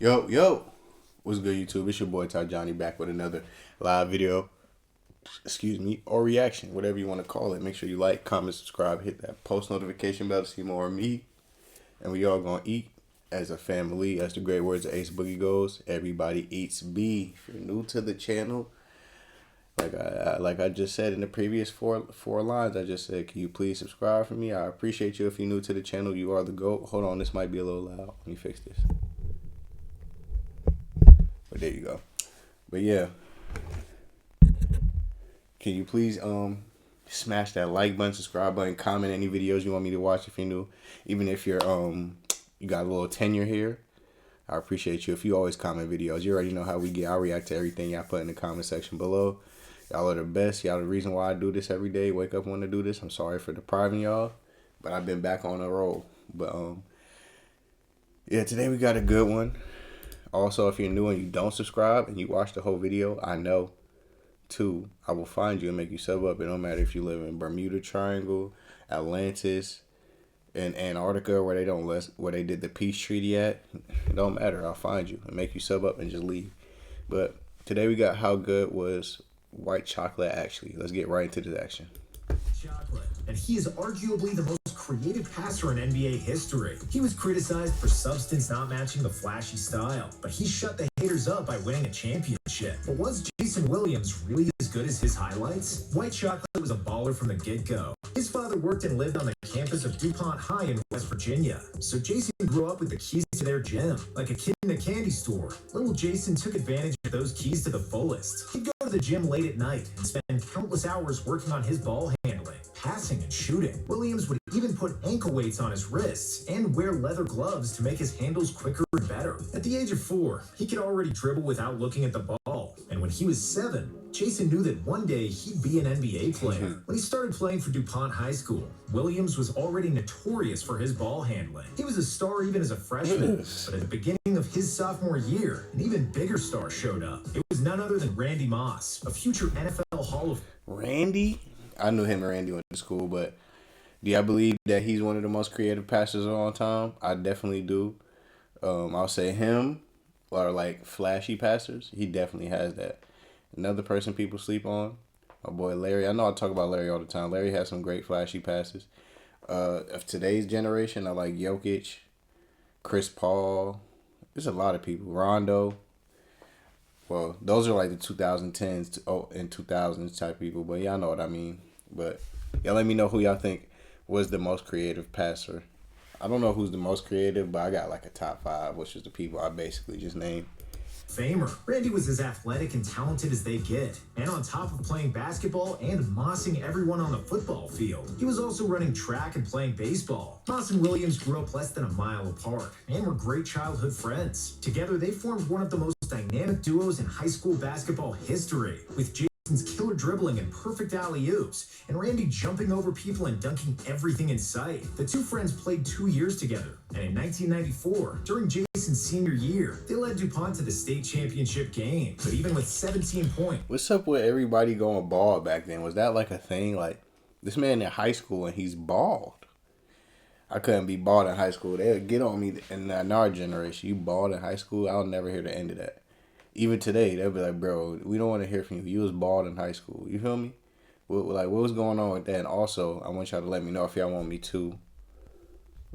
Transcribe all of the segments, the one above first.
Yo, what's good, YouTube? It's your boy Ty Johnny back with another live video, or reaction, whatever you want to call it. Make sure you like, comment, subscribe, hit that post notification bell to see more of me. And we all gonna eat as a family. As the great words of Ace Boogie goes, everybody eats B. If you're new to the channel, like I just said in the previous four lines, I just said, can you please subscribe for me? I appreciate you. If you're new to the channel, you are the GOAT. Hold on, this might be a little loud. Let me fix this. But there you go. But yeah, can you please smash that like button, subscribe button, comment any videos you want me to watch if you're new. Even if you're you got a little tenure here, I appreciate you. If you always comment videos, you already know how we get. I react to everything y'all put in the comment section below. Y'all are the best. Y'all the reason why I do this every day. Wake up want to do this. I'm sorry for depriving y'all, but I've been back on a roll. But yeah, today we got a good one. Also, if you're new and you don't subscribe and you watch the whole video, I know, too, I will find you and make you sub up. It don't matter if you live in Bermuda Triangle, Atlantis, in Antarctica where they did the peace treaty at. It don't matter. I'll find you and make you sub up and just leave. But today we got how good was white chocolate actually. Let's get right into this action. Chocolate, and he is arguably the most creative passer in NBA history. He was criticized for substance not matching the flashy style, but he shut the haters up by winning a championship. But was Jason Williams really as good as his highlights? White Chocolate was a baller from the get-go. His father worked and lived on the campus of DuPont High in West Virginia, so Jason grew up with the keys to their gym. Like a kid in a candy store, little Jason took advantage of those keys to the fullest. He'd go to the gym late at night and spend countless hours working on his ball handling, passing, and shooting. Williams would even put ankle weights on his wrists and wear leather gloves to make his handles quicker and better. At the age of 4, he could already dribble without looking at the ball, and when he was 7, Jason knew that one day he'd be an NBA player. When he started playing for DuPont High School, Williams was already notorious for his ball handling. He was a star even as a freshman, but at the beginning of his sophomore year, an even bigger star showed up. It was none other than Randy Moss, a future NFL Hall of Randy? I knew him and Randy went to school, but do I believe that he's one of the most creative passers of all time? I definitely do. I'll say him, or like flashy passers. He definitely has that. Another person people sleep on, my boy Larry. I know I talk about Larry all the time. Larry has some great flashy passes. Of today's generation, I like Jokic, Chris Paul. There's a lot of people. Rondo. Well, those are like the 2010s and 2000s type people. But y'all know what I mean. But y'all let me know who y'all think was the most creative passer. I don't know who's the most creative, but I got like a top 5, which is the people I basically just named. Famer. Randy was as athletic and talented as they get, and on top of playing basketball and mossing everyone on the football field, he was also running track and playing baseball. Moss and Williams grew up less than a mile apart and were great childhood friends. Together, they formed one of the most dynamic duos in high school basketball history, with Jason's killer dribbling and perfect alley-oops, and Randy jumping over people and dunking everything in sight. The two friends played 2 years together, and in 1994, during Jason's senior year, they led DuPont to the state championship game. But even with 17 points... What's up with everybody going bald back then? Was that like a thing? Like, this man in high school and he's bald. I couldn't be bald in high school. They would get on me in our generation. You bald in high school? I'll never hear the end of that. Even today, they'll be like, bro, we don't want to hear from you. You was bald in high school. You feel me? What was going on with that? And also, I want y'all to let me know if y'all want me to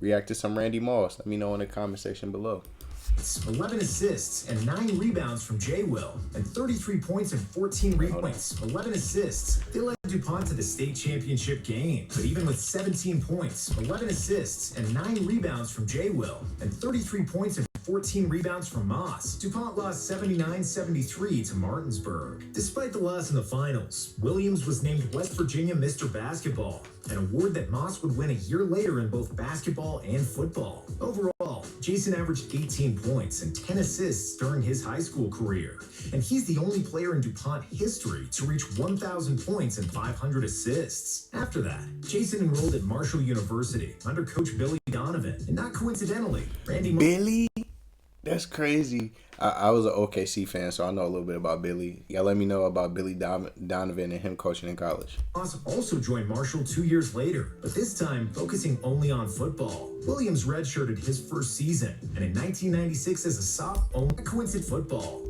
react to some Randy Moss. Let me know in the comment section below. 11 assists and 9 rebounds from J. Will, and 33 points and 14 rebounds. 11 assists. They led DuPont to the state championship game. But even with 17 points, 11 assists, and 9 rebounds from J. Will, and 33 points and 14 rebounds from Moss, DuPont lost 79-73 to Martinsburg. Despite the loss in the finals, Williams was named West Virginia Mr. Basketball, an award that Moss would win a year later in both basketball and football. Overall, Jason averaged 18 points and 10 assists during his high school career, and he's the only player in DuPont history to reach 1,000 points and 500 assists. After that, Jason enrolled at Marshall University under coach Billy Donovan, and not coincidentally, That's crazy. I was an OKC fan, so I know a little bit about Billy. Y'all let me know about Billy Donovan and him coaching in college. Moss also joined Marshall 2 years later, but this time focusing only on football. Williams redshirted his first season, and in 1996 as a sophomore, coincided football.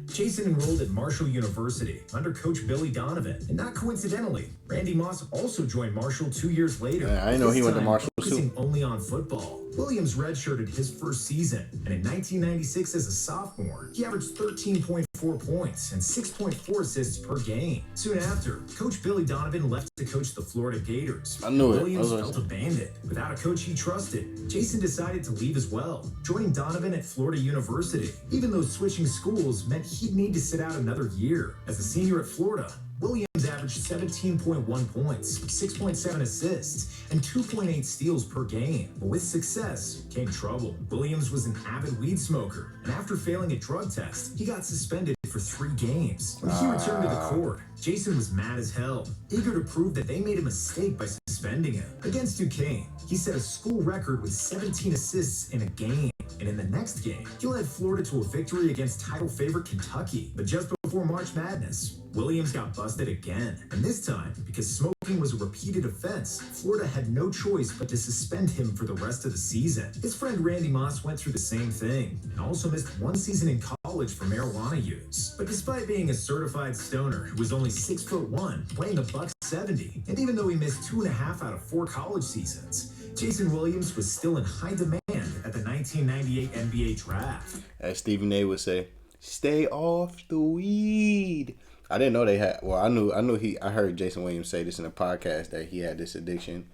Jason enrolled at Marshall University under Coach Billy Donovan, and not coincidentally, Randy Moss also joined Marshall 2 years later. Man, I didn't know he went to Marshall focusing too. only on football. Williams redshirted his first season, and in 1996 as a sophomore, he averaged 13.4 points and 6.4 assists per game. Soon after, Coach Billy Donovan left to coach the Florida Gators. I knew it. Williams felt abandoned. Without a coach he trusted, Jason decided to leave as well, joining Donovan at Florida University, even though switching schools meant he'd need to sit out another year. As a senior at Florida, Williams averaged 17.1 points, 6.7 assists, and 2.8 steals per game. But with success came trouble. Williams was an avid weed smoker, and after failing a drug test, he got suspended for 3 games. When he returned to the court, Jason was mad as hell, eager to prove that they made a mistake by suspending him. Against Duquesne, he set a school record with 17 assists in a game. And in the next game, he led Florida to a victory against title favorite Kentucky. But just before March Madness, Williams got busted again. And this time, because smoking was a repeated offense, Florida had no choice but to suspend him for the rest of the season. His friend Randy Moss went through the same thing, and also missed 1 season in college for marijuana use. But despite being a certified stoner who was only 6'1", weighing $170, and even though he missed 2.5 out of 4 college seasons, Jason Williams was still in high demand at the 1998 NBA draft. As Stephen A would say, stay off the weed. I didn't know they had. Well, I heard Jason Williams say this in a podcast that he had this addiction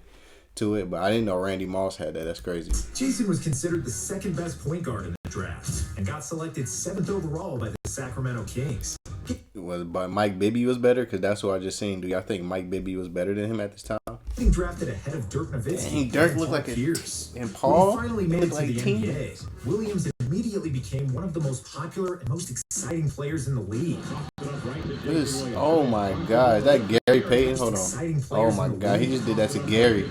to it, but I didn't know Randy Moss had that. That's crazy. Jason was considered the second best point guard in the draft and got selected 7th overall by the Sacramento Kings. But Mike Bibby was better? Because that's what I just seen. Do y'all think Mike Bibby was better than him at this time? Getting drafted ahead of Dirk Nowitzki. Dirk looked like Pierce. And Paul When he finally made it to like the NBA, Williams immediately became one of the most popular and most exciting players in the league. Oh my God, is that Gary Payton? Hold on. Oh my God, he just did that to Gary.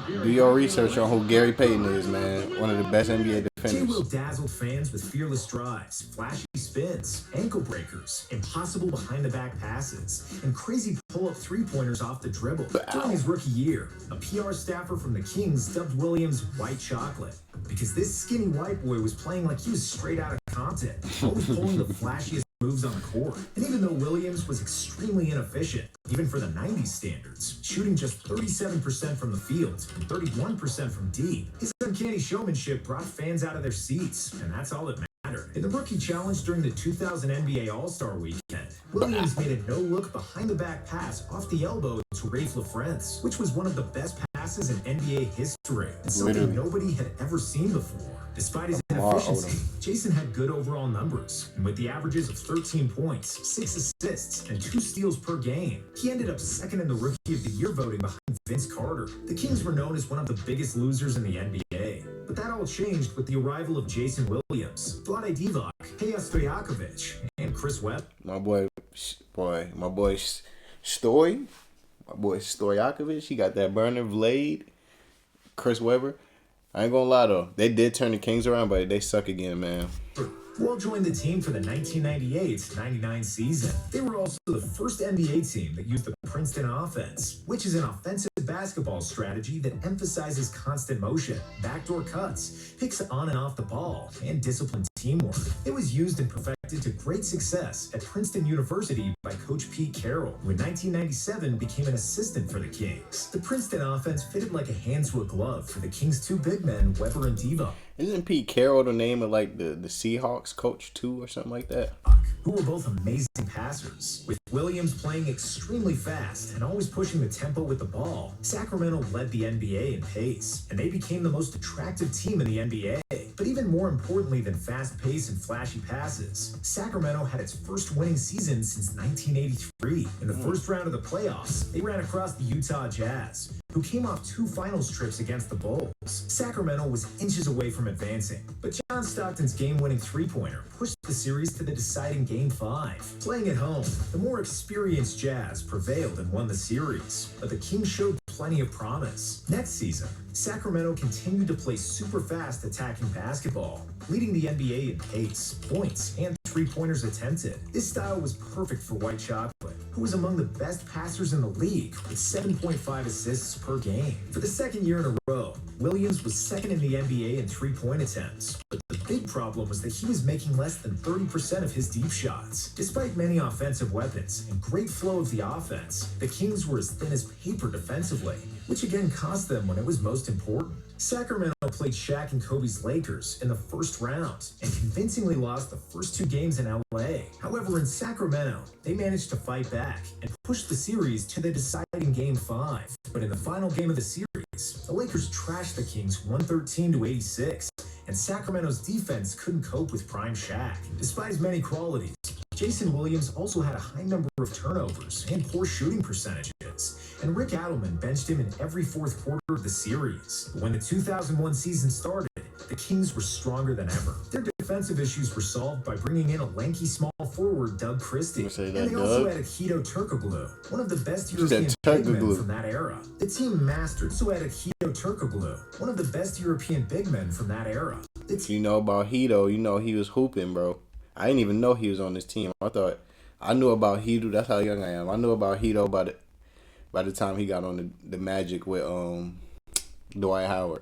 Do your research on who Gary Payton is, man. One of the best NBA defenders. J-Will dazzled fans with fearless drives, flashy spins, ankle breakers, impossible behind-the-back passes, and crazy pull-up three-pointers off the dribble. During his rookie year, a PR staffer from the Kings dubbed Williams White Chocolate because this skinny white boy was playing like he was straight out of Compton, always pulling the flashiest moves on the court. And even though Williams was extremely inefficient, even for the 90s standards, shooting just 37% from the field and 31% from deep, his uncanny showmanship brought fans out of their seats, and that's all that mattered. In the Rookie Challenge during the 2000 NBA All-Star Weekend, Williams made a no-look behind-the-back pass off the elbow to Rafe LaFrentz, which was one of the best passes in NBA history, and something nobody had ever seen before. Despite his inefficiency, Jason had good overall numbers, and with the averages of 13 points, 6 assists, and 2 steals per game, he ended up second in the Rookie of the Year voting behind Vince Carter. The Kings were known as one of the biggest losers in the NBA, but that all changed with the arrival of Jason Williams, Vlade Divac, Peja Stojakovic, and Chris Webber. My boy Stojakovic, he got that burner. Vlade, Chris Webber. I ain't gonna lie though, they did turn the Kings around, but they suck again, man. Who all joined the team for the 1998-99 season. They were also the first NBA team that used the Princeton offense, which is an offensive basketball strategy that emphasizes constant motion, backdoor cuts, picks on and off the ball, and disciplined teamwork. It was used and perfected to great success at Princeton University by Coach Pete Carroll, who in 1997 became an assistant for the Kings. The Princeton offense fitted like a hand to a glove for the Kings' 2 big men, Webber and Divac. Isn't Pete Carroll the name of like the Seahawks coach too or something like that? Who were both amazing passers. With Williams playing extremely fast and always pushing the tempo with the ball, Sacramento led the NBA in pace, and they became the most attractive team in the NBA. But even more importantly than fast pace and flashy passes, Sacramento had its first winning season since 1983. In the first round of the playoffs, they ran across the Utah Jazz, who came off 2 finals trips against the Bulls. Sacramento was inches away from advancing, but John Stockton's game-winning three-pointer pushed the series to the deciding Game 5. Playing at home, the more experienced Jazz prevailed and won the series, but the Kings showed plenty of promise. Next season, Sacramento continued to play super fast attacking basketball, leading the NBA in pace, points, and three-pointers attempted. This style was perfect for White Chocolate, who was among the best passers in the league with 7.5 assists per game. For the second year in a row, Williams was second in the NBA in three-point attempts, but the big problem was that he was making less than 30% of his deep shots. Despite many offensive weapons and great flow of the offense, the Kings were as thin as paper defensively, which again cost them when it was most important. Sacramento played Shaq and Kobe's Lakers in the first round and convincingly lost the first two games in LA. However, in Sacramento, they managed to fight back and push the series to the deciding Game 5. But in the final game of the series, the Lakers trashed the Kings 113-86, and Sacramento's defense couldn't cope with prime Shaq. Despite his many qualities, Jason Williams also had a high number of turnovers and poor shooting percentages, and Rick Adelman benched him in every fourth quarter of the series. But when the 2001 season started, the Kings were stronger than ever. Their defensive issues were solved by bringing in a lanky small forward, Doug Christie, and they also added Hedo Turkoglu, one of the best European big men from that era. The team mastered, so added Hedo Turkoglu, one of the best European big men from that era. If you know about Hedo, you know he was hooping, bro. I didn't even know he was on this team. I knew about Hedo. That's how young I am. I knew about Hedo by the time he got on the Magic with Dwight Howard.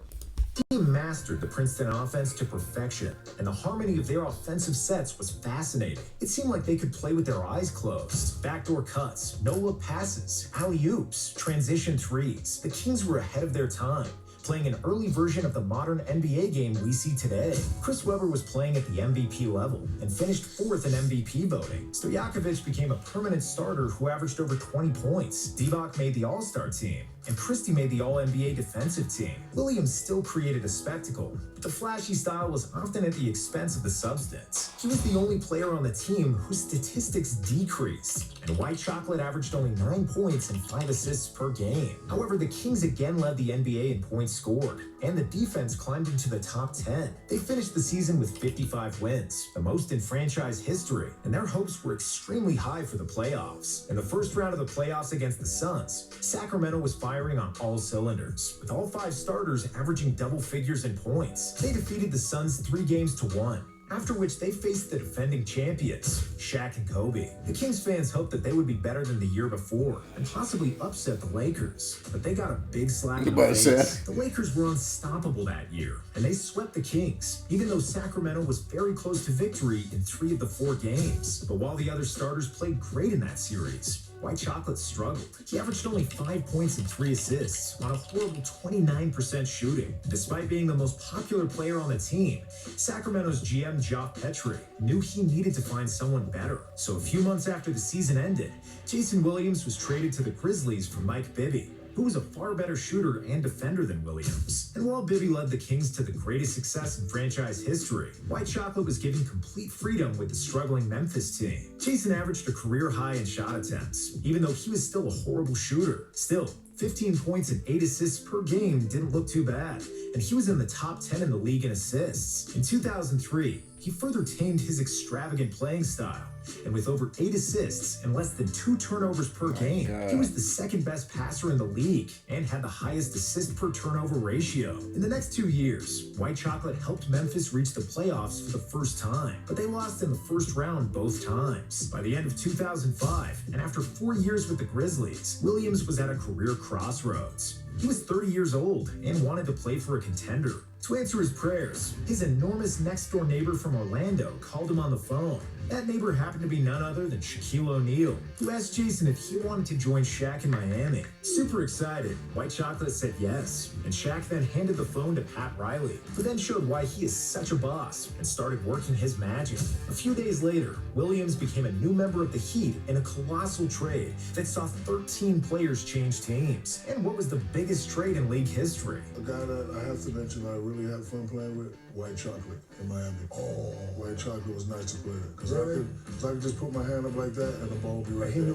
The team mastered the Princeton offense to perfection, and the harmony of their offensive sets was fascinating. It seemed like they could play with their eyes closed. Backdoor cuts, no-look passes, alley-oops, transition threes. The Kings were ahead of their time, playing an early version of the modern NBA game we see today. Chris Webber was playing at the MVP level and finished fourth in MVP voting. Stojakovic became a permanent starter who averaged over 20 points. Divac made the All-Star team, and Christie made the All-NBA defensive team. Williams still created a spectacle, but the flashy style was often at the expense of the substance. He was the only player on the team whose statistics decreased, and White Chocolate averaged only 9 points and 5 assists per game. However, the Kings again led the NBA in points scored, and the defense climbed into the top 10. They finished the season with 55 wins, the most in franchise history, and their hopes were extremely high for the playoffs. In the first round of the playoffs against the Suns, Sacramento was firing on all cylinders, with all 5 starters averaging double figures in points. They defeated the Suns 3-1, after which they faced the defending champions, Shaq and Kobe. The Kings fans hoped that they would be better than the year before and possibly upset the Lakers, but they got a big slap in the face. The Lakers were unstoppable that year, and they swept the Kings, even though Sacramento was very close to victory in 3 of the 4 games. But while the other starters played great in that series, White Chocolate struggled. He averaged only 5 points and 3 assists on a horrible 29% shooting. Despite being the most popular player on the team, Sacramento's GM Geoff Petrie knew he needed to find someone better. So a few months after the season ended, Jason Williams was traded to the Grizzlies for Mike Bibby, who was a far better shooter and defender than Williams. And while Bibby led the Kings to the greatest success in franchise history, White Chocolate was given complete freedom with the struggling Memphis team. Jason averaged a career high in shot attempts, even though he was still a horrible shooter. Still, 15 points and 8 assists per game didn't look too bad, and he was in the top 10 in the league in assists. In 2003, he further tamed his extravagant playing style, and with over 8 assists and less than 2 turnovers per game, he was the second best passer in the league and had the highest assist per turnover ratio. In the next 2 years, White Chocolate helped Memphis reach the playoffs for the first time, but they lost in the first round both times. By the end of 2005, and after 4 years with the Grizzlies, Williams was at a career crossroads. He was 30 years old and wanted to play for a contender. To answer his prayers, his enormous next-door neighbor from Orlando called him on the phone. That neighbor happened to be none other than Shaquille O'Neal, who asked Jason if he wanted to join Shaq in Miami. Super excited, White Chocolate said yes, and Shaq then handed the phone to Pat Riley, who then showed why he is such a boss and started working his magic. A few days later, Williams became a new member of the Heat in a colossal trade that saw 13 players change teams, and what was the biggest trade in league history. A guy that I have to mention I really had fun playing with, White Chocolate in Miami. Oh, White Chocolate was nice to play with. Because I could just put my hand up like that and the ball would be right there. You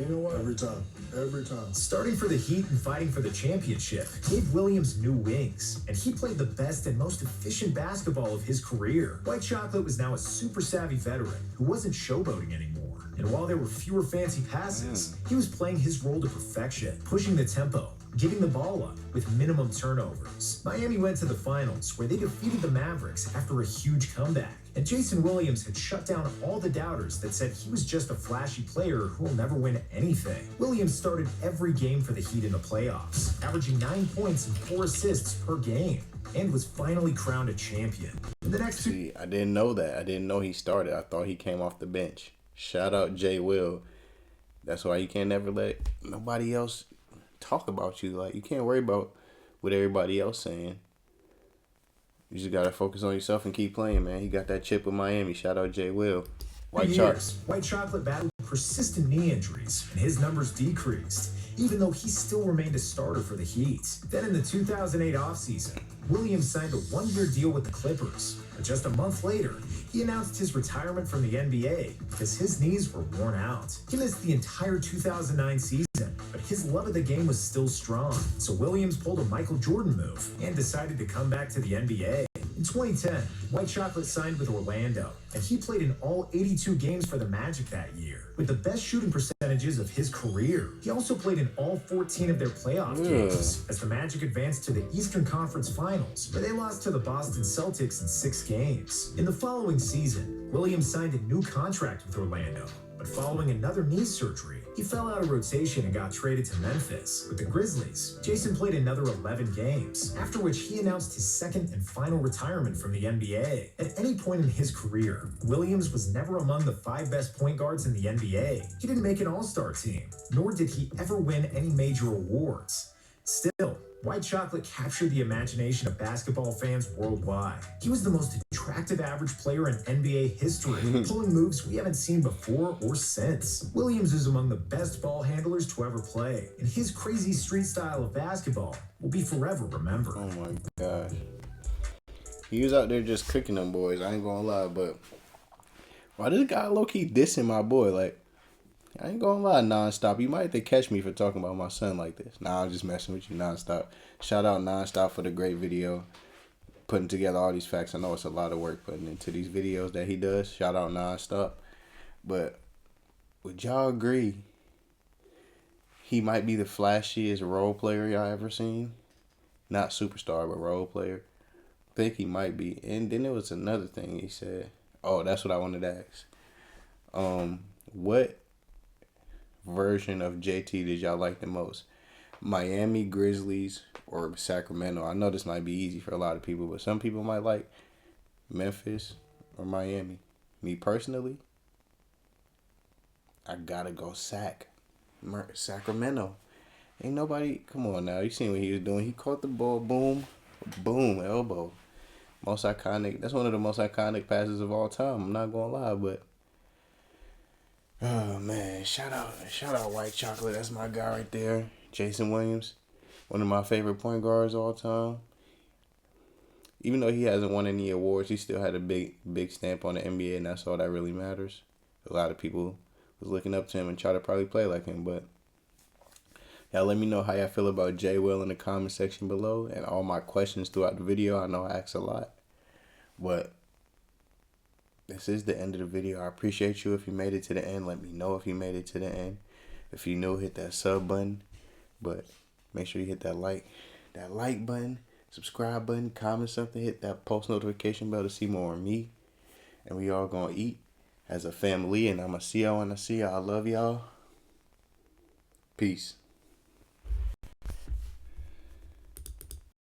know what? Every time. Starting for the Heat and fighting for the championship gave Williams new wings, and he played the best and most efficient basketball of his career. White Chocolate was now a super savvy veteran who wasn't showboating anymore. And while there were fewer fancy passes, he was playing his role to perfection, pushing the tempo, giving the ball up with minimum turnovers. Miami went to the finals, where they defeated the Mavericks after a huge comeback. And Jason Williams had shut down all the doubters that said he was just a flashy player who will never win anything. Williams started every game for the Heat in the playoffs, averaging 9 points and 4 assists per game, and was finally crowned a champion. In the next two See, I didn't know that. I didn't know he started. I thought he came off the bench. Shout out Jay Will. That's why you can't never let nobody else talk about you. Like, you can't worry about what everybody else saying. You just gotta focus on yourself and keep playing, man. He got that chip with Miami. Shout out Jay Will. White Chocolate battled persistent knee injuries, and his numbers decreased, even though he still remained a starter for the Heat. Then in the 2008 offseason, Williams signed a one-year deal with the Clippers. But just a month later, he announced his retirement from the NBA because his knees were worn out. He missed the entire 2009 season, but his love of the game was still strong. So Williams pulled a Michael Jordan move and decided to come back to the NBA. In 2010, White Chocolate signed with Orlando, and he played in all 82 games for the Magic that year, with the best shooting percentages of his career. He also played in all 14 of their playoff games, as the Magic advanced to the Eastern Conference Finals, where they lost to the Boston Celtics in 6 games. In the following season, Williams signed a new contract with Orlando, but following another knee surgery, he fell out of rotation and got traded to Memphis. With the Grizzlies, Jason played another 11 games, after which he announced his second and final retirement from the NBA. At any point in his career, Williams was never among the 5 best point guards in the NBA. He didn't make an all-star team, nor did he ever win any major awards. Still, White Chocolate captured the imagination of basketball fans worldwide. He was the most attractive average player in NBA history, pulling moves we haven't seen before or since. Williams is among the best ball handlers to ever play, and his crazy street style of basketball will be forever remembered. Oh my gosh. He was out there just cooking them boys. I ain't gonna lie, but why this guy low-key dissing my boy? Like, I ain't gonna lie, Nonstop. You might have to catch me for talking about my son like this. Nah, I'm just messing with you, Nonstop. Shout out Nonstop for the great video. Putting together all these facts. I know it's a lot of work putting into these videos that he does. Shout out Nonstop. But would y'all agree he might be the flashiest role player y'all ever seen? Not superstar, but role player. I think he might be. And then there was another thing he said. Oh, that's what I wanted to ask. What version of JT did y'all like the most? Miami, Grizzlies, or Sacramento? I know this might be easy for a lot of people, but some people might like Memphis or Miami. Me personally, I gotta go Sacramento. Ain't nobody, come on now, you seen what he was doing. He caught the ball, boom, boom, elbow. Most iconic, that's one of the most iconic passes of all time. I'm not gonna lie, but oh man, shout out White Chocolate. That's my guy right there. Jason Williams, one of my favorite point guards of all time. Even though he hasn't won any awards, he still had a big stamp on the NBA, and that's all that really matters. A lot of people was looking up to him and try to probably play like him, but y'all let me know how y'all feel about Jay Will in the comment section below, and all my questions throughout the video. I know I asked a lot, but this is the end of the video. I appreciate you if you made it to the end. Let me know if you made it to the end. If you new, hit that sub button. But make sure you hit that like button, subscribe button, comment something, hit that post notification bell to see more of me. And we all gonna eat as a family. And I'ma see y'all when I see y'all. I love y'all. Peace.